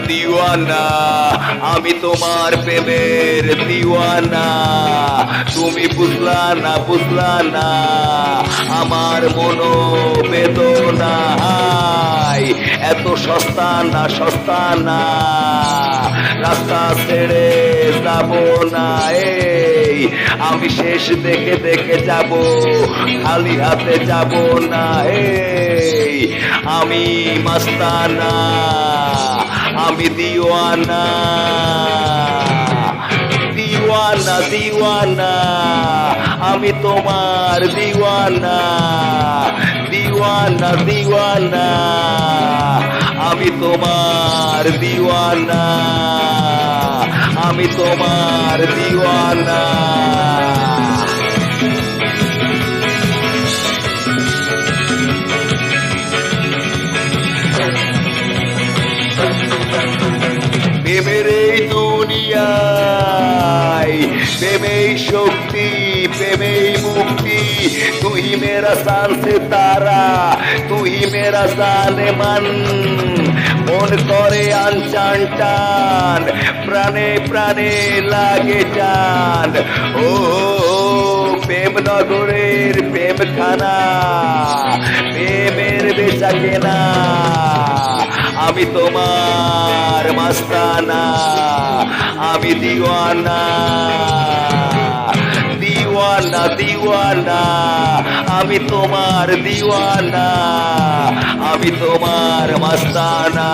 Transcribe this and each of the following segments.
দিওয়ানা আমি তোমার প্রেমের দিওয়ানা। তুমি বুঝলা না আমার মনোবেদনা। এত সস্তা না রাস্তা ছেড়ে যাব না। এই আমি শেষ দেখে যাব, খালি হাতে যাব না। এই আমি মাস্তানা, আমি দিওয়ানা। দিওয়ানা আমি তোমার দিওয়ানা। দিওয়ানা আমি তোমার দিওয়ানা। আমি তোমার দিওয়ানা। প্রেমের এই দুনিয়ায় প্রেমেই শক্তি, প্রেমেই মুক্তি। তুই মেরা শান সিতারা, তুই মেরা জানেমান। মন করে আনচান টান, প্রাণে প্রাণে লাগে টান। ও প্রেম নগরের প্রেম খানা, প্রেমের বেচা কেনা। আমি তোমার মাস্তানা, আমি দিওয়ানা। দিওয়ানা আমি তোমার দিওয়ানা। আমি তোমার মাস্তানা।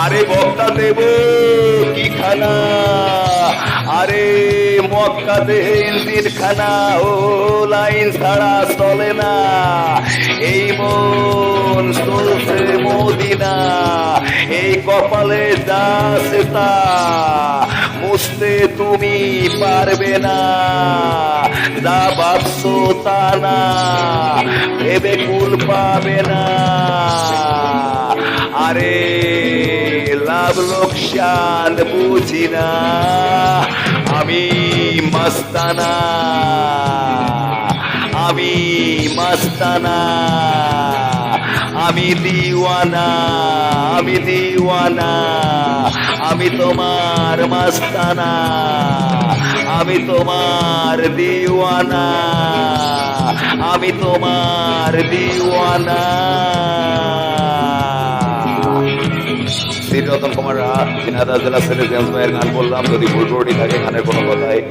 আরে বক্তা দেব কি খানা, আরে মক্কা দেহে ইঞ্জিন খানা। ও লাইন ছাড়া চলে না, এই মন চলছে মদিনা। এই কপালে যাচ্ছে তা মুছতে তুমি পারবে না। যা ভাবছো তা না, ভেবে কুল পাবে না। আরে লাভ লোকসান বুঝি না, আমি মাস্তানা। আমি মাস্তানা, আমি দিওয়ানা। আমি দিওয়ানা, আমি তোমার মাস্তানা। আমি তোমার দিওয়ানা। আমি তোমার দিওয়ানা। শ্রী রতন কুমার ঝিনাইদহ জেলা ছেলে জেমস ভাইয়ের গান বললাম। যদি ভুল ত্রুটি থাকে গানের কোনো কথায়